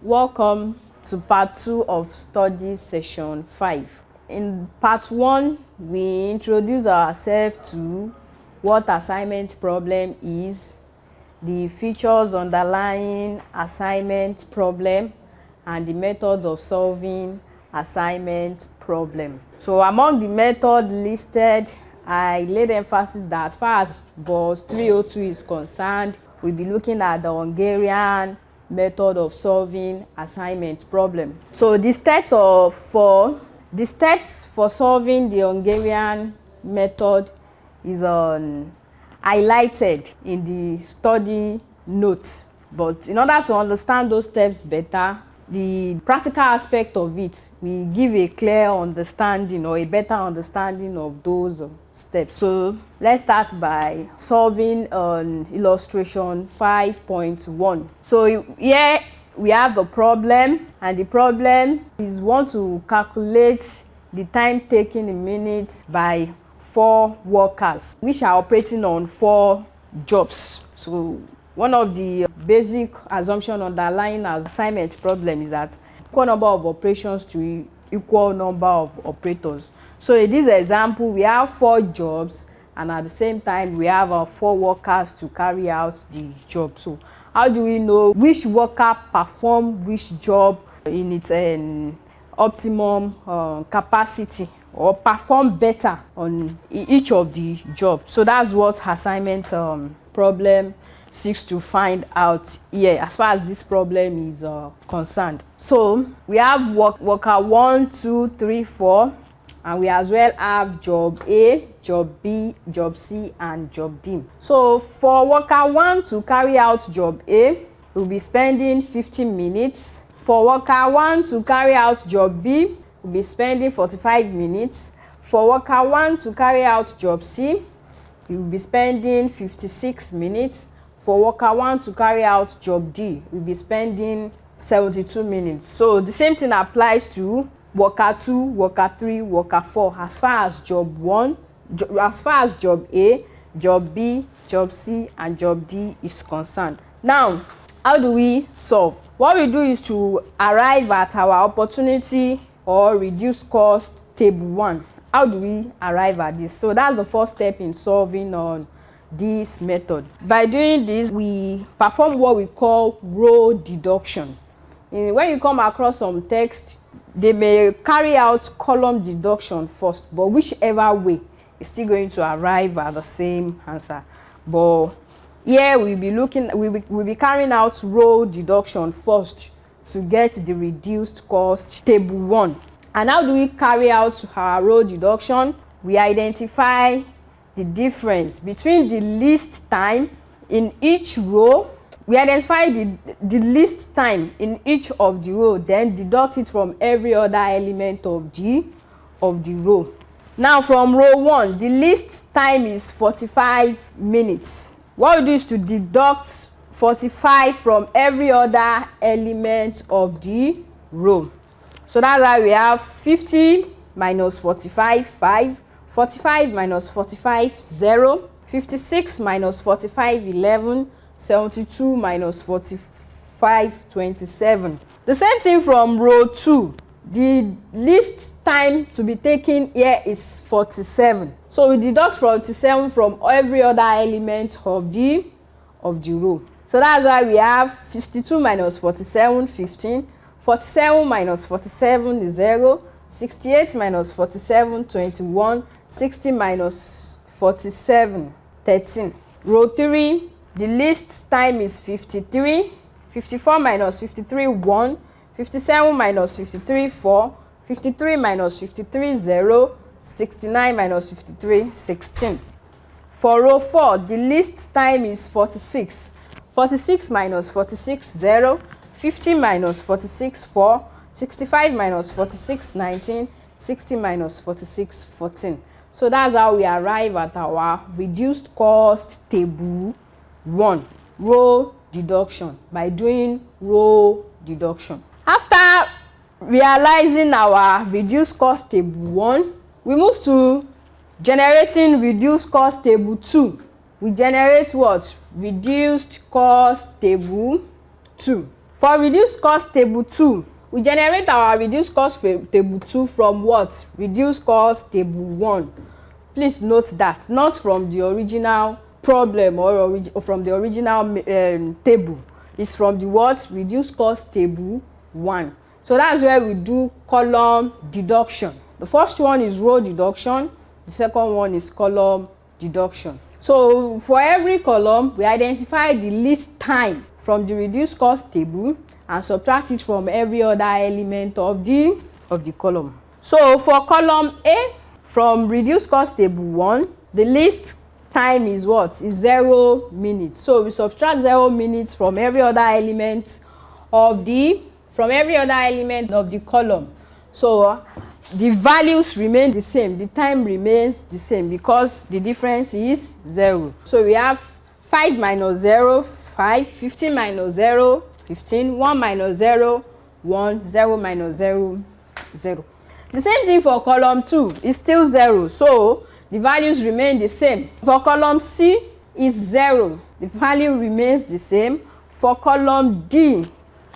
Welcome to part 2 of study session 5. In part 1, we introduce ourselves to what assignment problem is, the features underlying assignment problem, and the method of solving assignment problem. So among the method listed, I laid emphasis that as far as BOS 302 is concerned, we'll be looking at the Hungarian method of solving assignment problem. So the steps for solving the Hungarian method is highlighted in the study notes. But in order to understand those steps better, the practical aspect of it will give a clear understanding or a better understanding of those steps. So let's start by solving illustration 5.1. So here we have the problem, and the problem is want to calculate the time taken in minutes by 4 workers which are operating on 4 jobs. So one of the basic assumptions underlying our assignment problem is that equal number of operations to equal number of operators. So in this example, we have 4 jobs, and at the same time we have 4 workers to carry out the job. So how do we know which worker perform which job in its optimum capacity, or perform better on each of the jobs? So that's what assignment problem seeks to find out here as far as this problem is concerned. So we have worker 1, 2, 3, 4, and we as well have job A, job B, job C, and job D. So for worker 1 to carry out job A, we'll be spending 15 minutes. For worker 1 to carry out job B, we'll be spending 45 minutes. For worker 1 to carry out job C, we'll be spending 56 minutes. For worker 1 to carry out job D, we'll be spending 72 minutes. So the same thing applies to worker 2, worker 3, worker 4 as far as job 1, as far as job A, job B, job C, and job D is concerned. Now, how do we solve? What we do is to arrive at our opportunity or reduce cost table 1. How do we arrive at this? So that's the first step in solving on this method. By doing this, we perform what we call row deduction. When you come across some text, they may carry out column deduction first, but whichever way is still going to arrive at the same answer. But here we'll be carrying out row deduction first to get the reduced cost table 1. And how do we carry out our row deduction? We identify the difference between the least time in each row. We identify the least time in each of the row, then deduct it from every other element of the row. Now from row 1, the least time is 45 minutes. What we do is to deduct 45 from every other element of the row. So that's why we have 50 minus 45, 5. 45 minus 45, 0. 56 minus 45, 11. 72 minus 45, 27. The same thing from row 2. The least time to be taken here is 47. So we deduct 47 from every other element of the row. So that's why we have 62 minus 47, 15. 47 minus 47 is 0. 68 minus 47, 21. 60 minus 47, 13. Row 3, the least time is 53. 54 minus 53, 1. 57 minus 53, 4. 53 minus 53, 0. 69 minus 53, 16. For row 4, the least time is 46. 46 minus 46, 0. 50 minus 46, 4. 65 minus 46, 19. 60 minus 46, 14. So that's how we arrive at our reduced cost table 1, row deduction, by doing row deduction. After realizing our reduced cost table 1, we move to generating reduced cost table 2. We generate what? Reduced cost table 2. For reduced cost table 2, we generate our reduced cost table 2 from what? Reduced cost table 1. Please note that, not from the original problem or from the original table. It's from the what? Reduced cost table 1. So that's where we do column deduction. The first one is row deduction. The second one is column deduction. So for every column, we identify the least time from the reduced cost table and subtract it from every other element of the column. So for column A, from reduced cost table 1, the least time is what? Is 0 minutes. So we subtract 0 minutes from every other element of the column. So the values remain the same, the time remains the same because the difference is 0. So we have 5 minus 0, 5, 15 minus 0, 15, 1 minus 0, 1, 0 minus 0, 0. The same thing for column 2, is still 0, so the values remain the same. For column C, is 0, the value remains the same. For column D,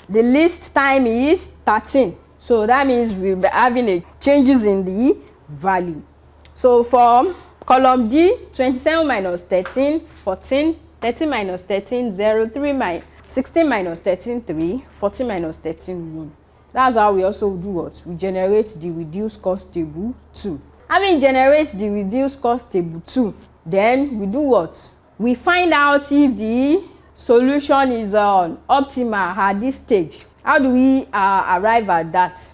the least time is 13. So that means we'll be having changes in the value. So for column D, 27 minus 13, 14, 13 minus 13, 0, 16 minus 13, 3, 14 minus 13, 1. That's how we also do what? We generate the reduced cost table 2. Having generated the reduced cost table 2, then we do what? We find out if the solution is optimal at this stage. How do we arrive at that?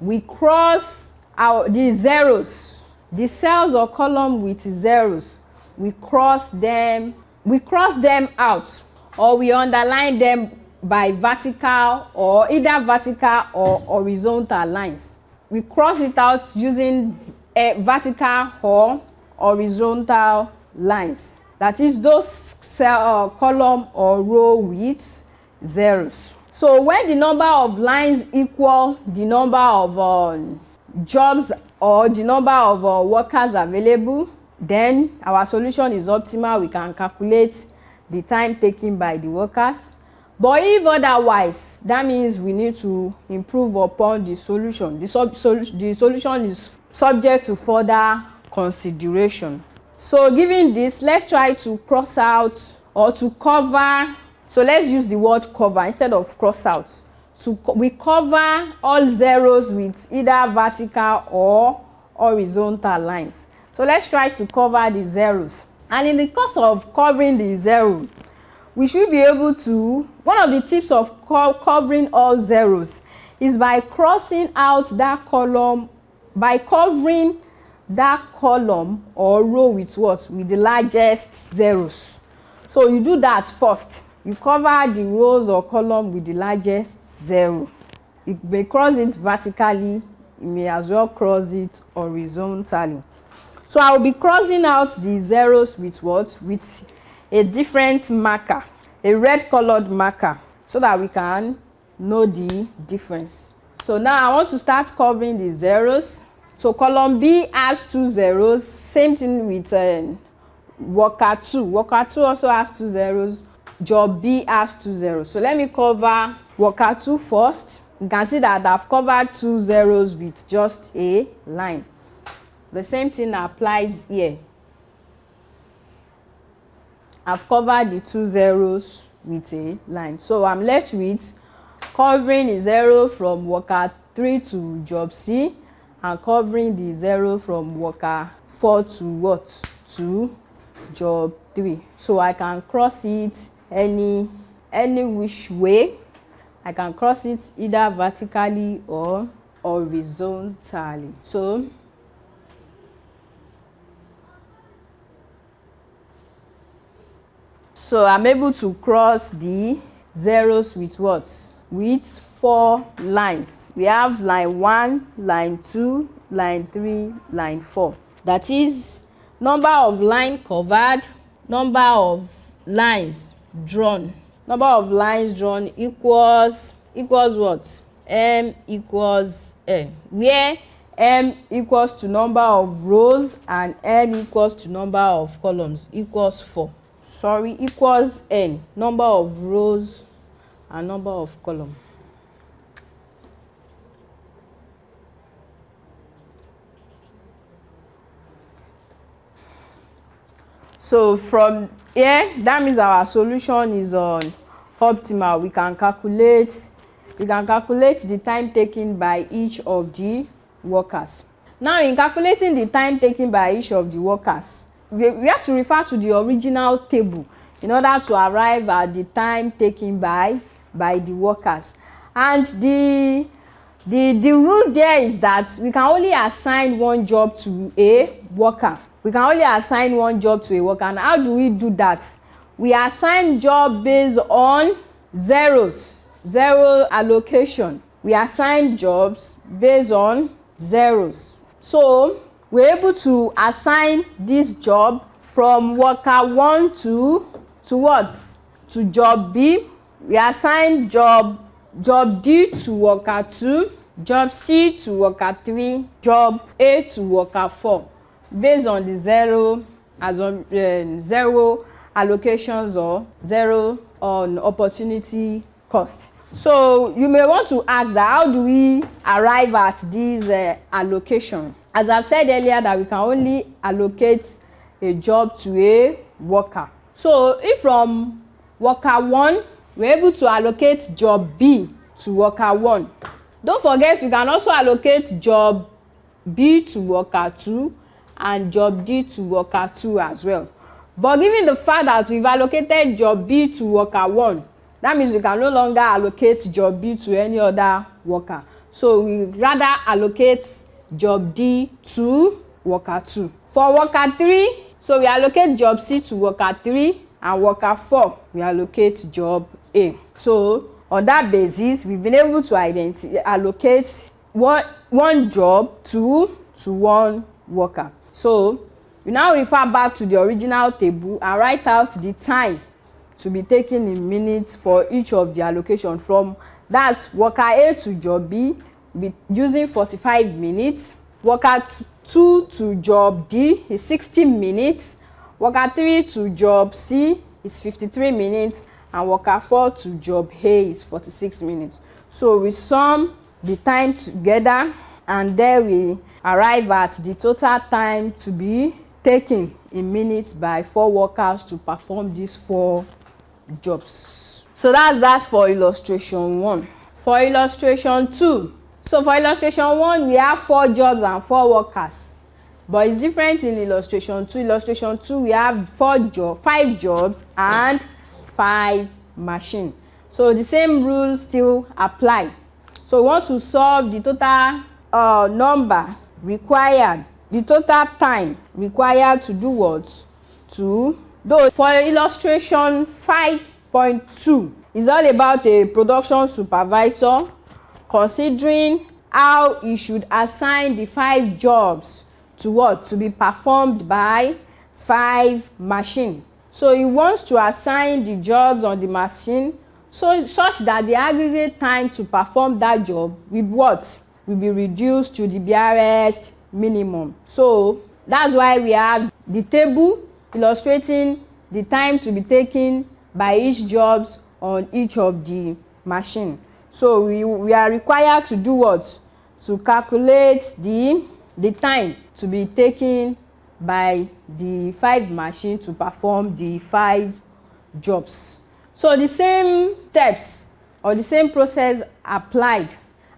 We cross out the zeros, the cells or column with zeros. We cross them out, or we underline them by vertical or either vertical or horizontal lines. We cross it out using vertical or horizontal lines. That is those cell column or row with zeros. So when the number of lines equal the number of jobs or the number of workers available, then our solution is optimal. We can calculate the time taken by the workers. But if otherwise, that means we need to improve upon the solution. The solution is subject to further consideration. So given this, let's try to cross out or to cover. So let's use the word cover instead of cross out. So we cover all zeros with either vertical or horizontal lines. So let's try to cover the zeros. And in the course of covering the zero, we should be able to, one of the tips of covering all zeros is by crossing out that column, by covering that column or row with what? With the largest zeros. So you do that first. You cover the rows or column with the largest zero. You may cross it vertically, you may as well cross it horizontally. So I will be crossing out the zeros with what? With a different marker, a red colored marker, so that we can know the difference. So now I want to start covering the zeros. So column B has 2 zeros, same thing with worker 2. Worker 2 also has 2 zeros. Job B has 2 zeros. So let me cover worker 2 first. You can see that I've covered 2 zeros with just a line. The same thing applies here. I've covered the 2 zeros with a line. So I'm left with covering the 0 from worker 3 to job C and covering the 0 from worker 4 to what? To job 3. So I can cross it any which way. I can cross it either vertically or horizontally. So I'm able to cross the zeros with what? With 4 lines. We have line 1, line 2, line 3, line 4. That is number of line covered, number of lines drawn. Number of lines drawn equals what? M equals N, where M equals to number of rows and N equals to number of columns equals 4. Sorry, equals N, number of rows and number of column. So from here, that means our solution is on optimal. We can calculate the time taken by each of the workers. Now, in calculating the time taken by each of the workers, we have to refer to the original table in order to arrive at the time taken by the workers. And the rule there is that we can only assign one job to a worker. We can only assign one job to a worker. And how do we do that? We assign job based on zeros, zero allocation. We assign jobs based on zeros. So we're able to assign this job from worker 1 to what? To job B. We assign job D to worker 2, job C to worker 3, job A to worker 4, based on the zero allocations or zero on opportunity cost. So you may want to ask that how do we arrive at this allocation? As I've said earlier, that we can only allocate a job to a worker. So if from worker 1 we're able to allocate job B to worker 1, don't forget you can also allocate job B to worker 2 and job D to worker 2 as well. But given the fact that we've allocated job B to worker 1, that means we can no longer allocate job B to any other worker. So we rather allocate job D to worker 2. For worker 3, so we allocate job C to worker 3, and worker 4, we allocate job A. So on that basis, we've been able to allocate one job to one worker. So we now refer back to the original table and write out the time to be taken in minutes for each of the allocation. From that's worker A to job B, be using 45 minutes. Worker 2 to job D is 60 minutes. Worker 3 to job C is 53 minutes. And worker 4 to job A is 46 minutes. So we sum the time together, and there we arrive at the total time to be taken in minutes by 4 workers to perform these 4 jobs. So that's that for illustration 1. For illustration 2, so for illustration 1 we have 4 jobs and 4 workers, but it's different in illustration 2. Illustration 2 we have 5 jobs and 5 machines. So the same rules still apply. So we want to solve the total number required, the total time required to do what? Though for illustration 5.2, it's all about a production supervisor considering how he should assign the 5 jobs to what? To be performed by 5 machines. So he wants to assign the jobs on the machine such that the aggregate time to perform that job will be reduced to the barest minimum. So that's why we have the table illustrating the time to be taken by each jobs on each of the machine. So we are required to do what? To calculate the time to be taken by the 5 machines to perform the 5 jobs. So the same steps or the same process applied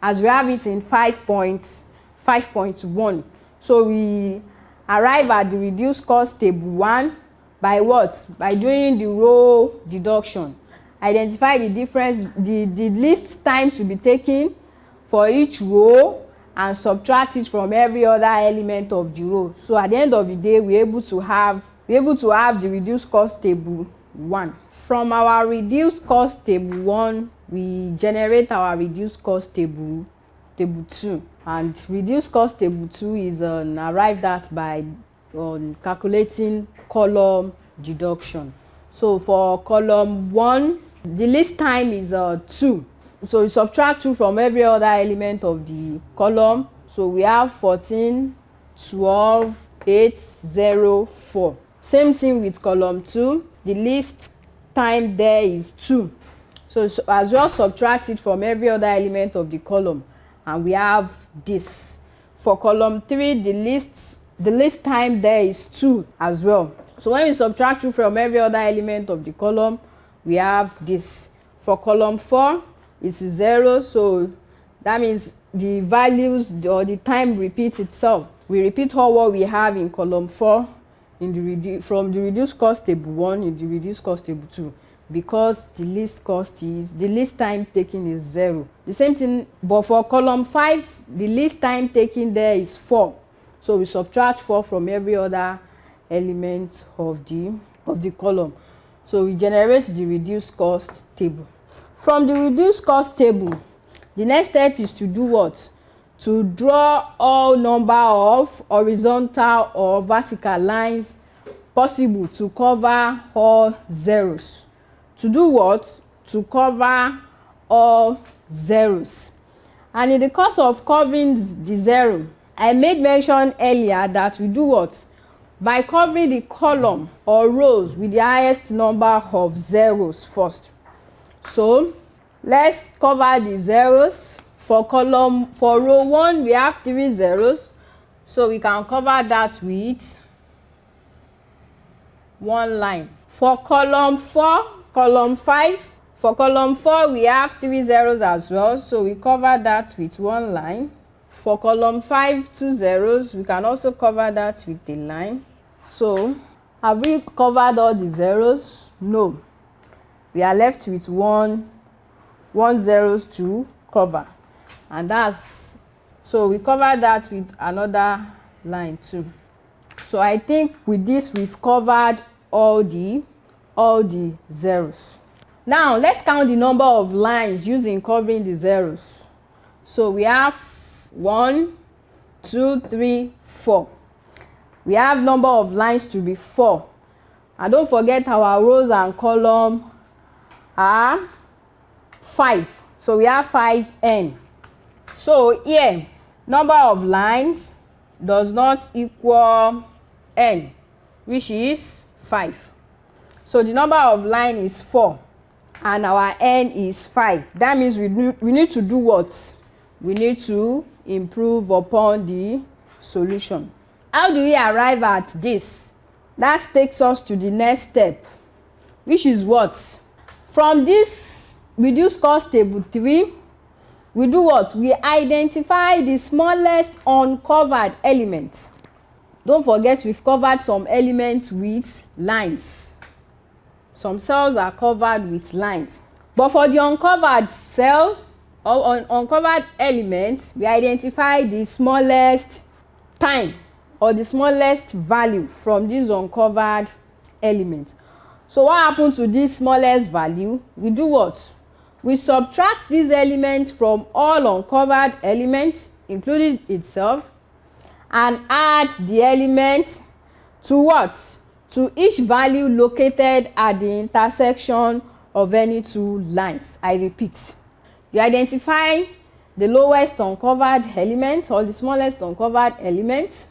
as we have it in 5.1. So we arrive at the reduced cost table 1 by what? By doing the row deduction. Identify the difference, the least time to be taken for each row, and subtract it from every other element of the row. So at the end of the day, we're able to have the reduced cost table 1. From our reduced cost table 1, we generate our reduced cost table 2. And reduced cost table 2 is arrived at by calculating column deduction. So for column 1, the least time is 2. So we subtract 2 from every other element of the column. So we have 14, 12, 8, 0, 4. Same thing with column 2. The least time there is 2. So as well subtract it from every other element of the column, and we have this. For column 3, the least time there is 2 as well. So when we subtract 2 from every other element of the column, we have this. For column 4, it's 0, so that means the values or the time repeats itself. We repeat all what we have in column 4 in from the reduced cost table 1 in the reduced cost table 2, because the least time taken is 0. The same thing, but for column 5, the least time taken there is 4. So we subtract 4 from every other element of the column. So we generate the reduced cost table. From the reduced cost table, the next step is to do what? To draw all number of horizontal or vertical lines possible to cover all zeros. To do what? To cover all zeros. And in the course of covering the zero, I made mention earlier that we do what? By covering the column or rows with the highest number of zeros first. So let's cover the zeros. For row 1, we have 3 zeros, so we can cover that with 1 line. For column 5, for column 4, we have 3 zeros as well, so we cover that with 1 line. For column 5, 2 zeros, we can also cover that with a line. So have we covered all the zeros? No, we are left with one zeros to cover, and that's, so we cover that with another line too. So I think with this we've covered all the zeros. Now let's count the number of lines used in covering the zeros. So we have 1, 2, 3, 4. We have number of lines to be 4, and don't forget our rows and column are 5, so we have 5n. So here number of lines does not equal n, which is 5. So the number of line is 4 and our n is 5. That means we need to do what? We need to improve upon the solution. How do we arrive at this? That takes us to the next step, which is what? From this reduced cost table 3, we do what? We identify the smallest uncovered element. Don't forget we've covered some elements with lines. Some cells are covered with lines. But for the uncovered cell or uncovered elements, we identify the smallest time or the smallest value from this uncovered element. So what happens to this smallest value? We do what? We subtract these elements from all uncovered elements, including itself, and add the element to what? To each value located at the intersection of any two lines. I repeat. You identify the lowest uncovered element or the smallest uncovered element.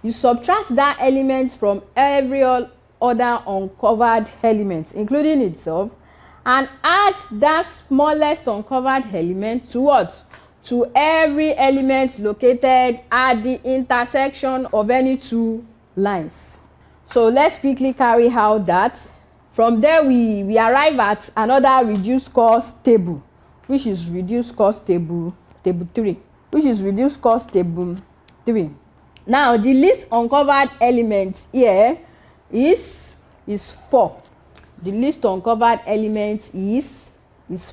You subtract that element from every other uncovered element, including itself, and add that smallest uncovered element to what? To every element located at the intersection of any two lines. So let's quickly carry out that. From there we arrive at another reduced cost table, which is reduced cost table 3, which is reduced cost table 3. Now the least uncovered element here is 4. The least uncovered element is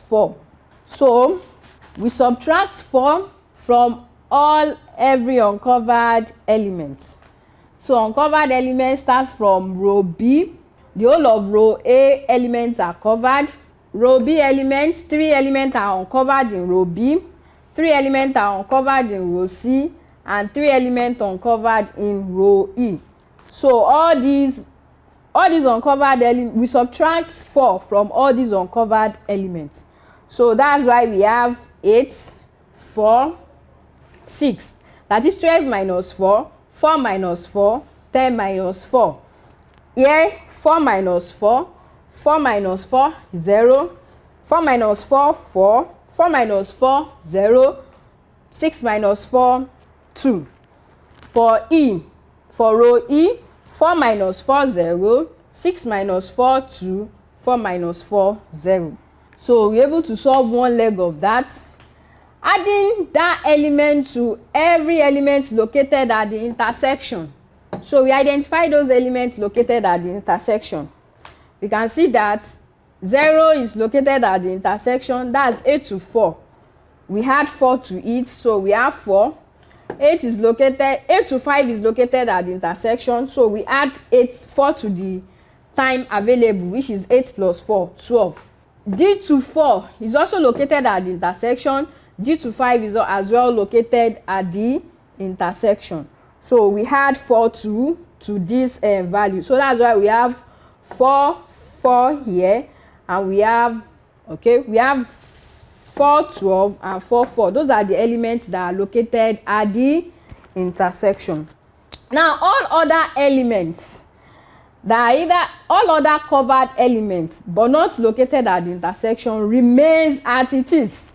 4. So we subtract 4 from every uncovered element. So uncovered element starts from row B. The whole of row A elements are covered. Row B elements, 3 elements are uncovered in row B, 3 elements are uncovered in row C, and 3 elements uncovered in row E. So all these uncovered elements, we subtract 4 from all these uncovered elements. So that's why we have 8, 4, 6. That is 12 minus 4, 4 minus 4, 10 minus 4. Here 4 minus 4, 4 minus 4, 0. 4 minus 4, 4. 4 minus 4, 0. 6 minus 4, 2. For E, for row E, 4 minus 4, 0. 6 minus 4, 2. 4 minus 4, 0. So we're able to solve one leg of that. Adding that element to every element located at the intersection. So we identify those elements located at the intersection. We can see that 0 is located at the intersection. That's 8 to 4. We had 4 to it, so we have 4. 8 to 5 is located at the intersection, so we add 4 to the time available, which is 8 plus 4, 12. D to 4 is also located at the intersection. D to 5 is as well located at the intersection. So we had 4 to this value. So that's why we have 4 here, and we have 4, 12 and 4, 4. Those are the elements that are located at the intersection. Now all other elements all other covered elements but not located at the intersection remains as it is.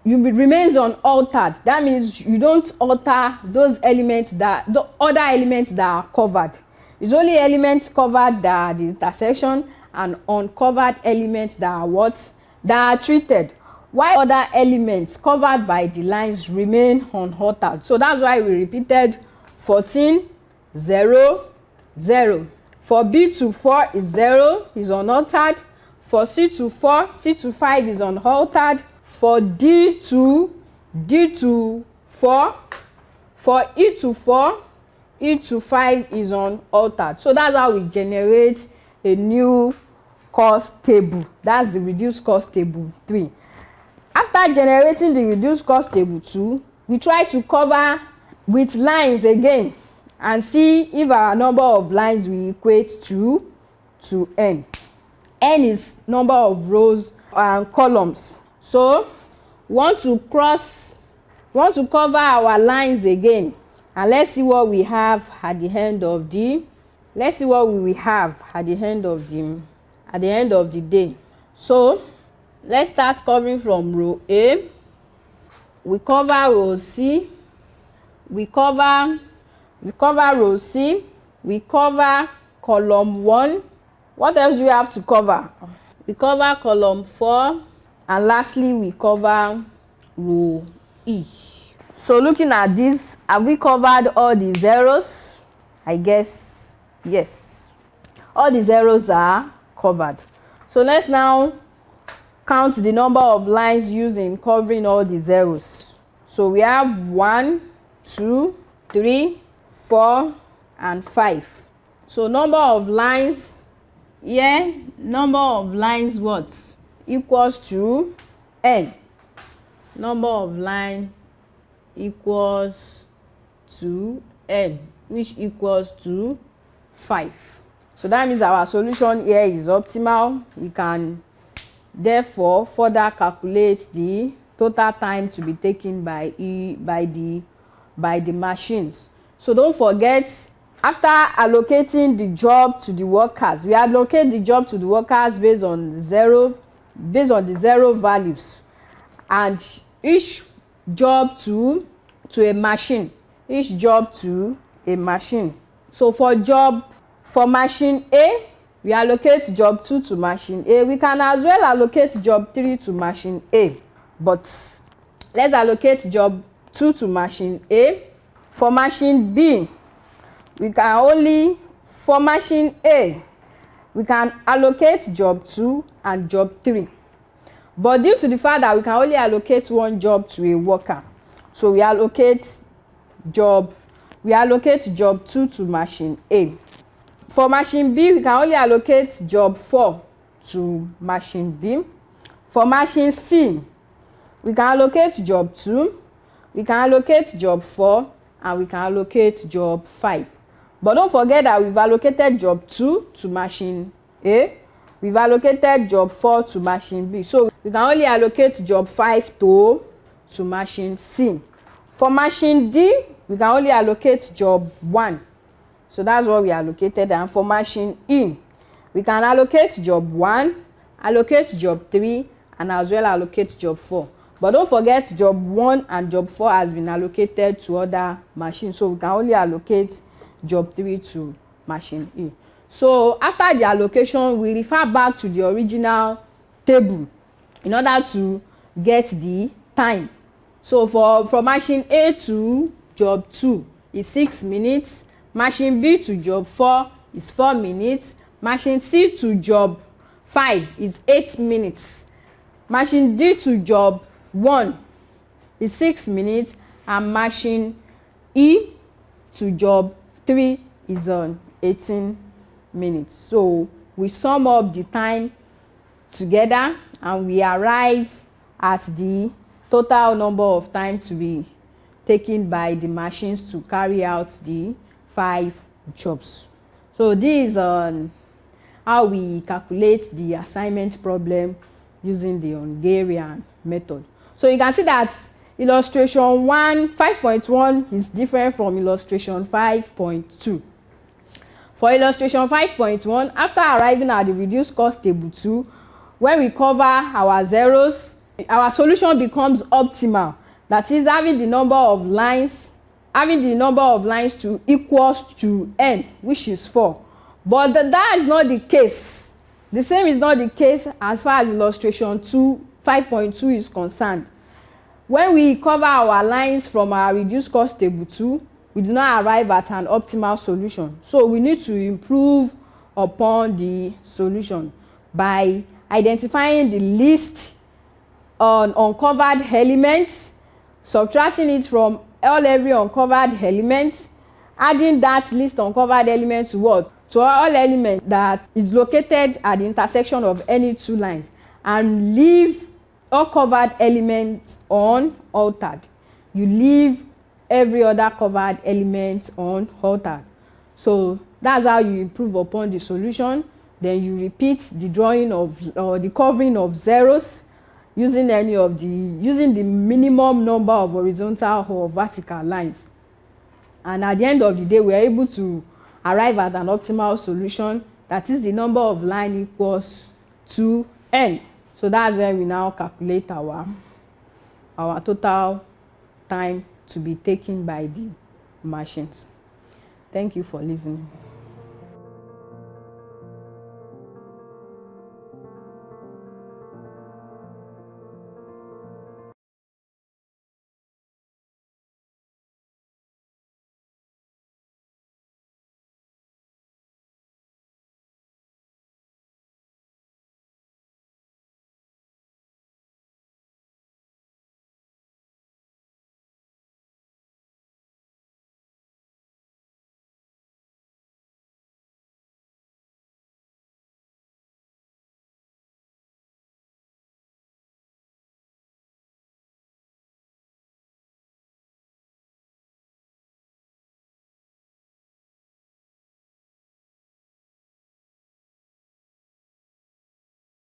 It remains unaltered. That means you don't alter those elements, the other elements that are covered. It's only elements covered that are the intersection, and uncovered elements that are that are treated, while other elements covered by the lines remain unaltered. So that's why we repeated 14, 0, 0. For B to 4 is 0, is unaltered. For C to 4, C to 5 is unaltered. For D to 4, for E to 4, E to 5 is unaltered. So that's how we generate a new cost table. That's the reduced cost table 3. After generating the reduced cost table 2, we try to cover with lines again and see if our number of lines will equate to n. N is number of rows and columns. So we want to cover our lines again, and let's see what we have at the end of the day. So let's start covering from row A. We cover row C. We cover row C. We cover column 1. What else do we have to cover? We cover column 4, and lastly we cover row E. So looking at this, have we covered all the zeros? I guess yes. All the zeros are covered. So let's now count the number of lines used in covering all the zeros. So we have 1, 2, 3, 4, and 5. So number of lines here, what? Equals to n. Number of lines equals to n, which equals to 5. So that means our solution here is optimal. We can therefore further calculate the total time to be taken by the machines. So don't forget, after allocating the job to the workers, we allocate the job to the workers based on the zero values, and each job to a machine. So for machine A, we allocate job 2 to machine A. We can as well allocate job 3 to machine A, but let's allocate job 2 to machine A. For machine B, for machine A, we can allocate job 2 and job 3. But due to the fact that we can only allocate one job to a worker, so we allocate job 2 to machine A. For machine B, we can only allocate job 4 to machine B. For machine C, we can allocate job 2, we can allocate job 4, and we can allocate job 5. But don't forget that we've allocated job 2 to machine A, we've allocated job 4 to machine B. So we can only allocate job 5 to machine C. For machine D, we can only allocate job 1. So that's what we allocated. And for machine E, we can allocate job 1, allocate job 3, and as well allocate job 4. But don't forget job 1 and job 4 has been allocated to other machines, so we can only allocate job 3 to machine E. So after the allocation, we refer back to the original table in order to get the time. So for machine A to job 2 is 6 minutes, machine B to job 4 is 4 minutes, machine C to job 5 is 8 minutes, machine D to job 1 is 6 minutes, and machine E to job 3 is on 18 minutes. So we sum up the time together and we arrive at the total number of time to be taken by the machines to carry out the 5 jobs. So this is how we calculate the assignment problem using the Hungarian method. So you can see that illustration 5.1 is different from illustration 5.2. For illustration 5.1, after arriving at the reduced cost table 2, when we cover our zeros, our solution becomes optimal. That is, having the number of lines to equals to n, which is 4. But that is not the case. The same is not the case as far as illustration 5.2 is concerned. When we cover our lines from our reduced cost table 2, we do not arrive at an optimal solution. So we need to improve upon the solution by identifying the list on uncovered elements, subtracting it from all every uncovered element, adding that list uncovered element to what? To all elements that is located at the intersection of any two lines, and leave all covered elements unaltered. You leave every other covered element unaltered. So that's how you improve upon the solution. Then you repeat the drawing of or the covering of zeros using the minimum number of horizontal or vertical lines. And at the end of the day, we are able to arrive at an optimal solution, that is the number of line equals to n. So that's when we now calculate our total time to be taken by the machines. Thank you for listening.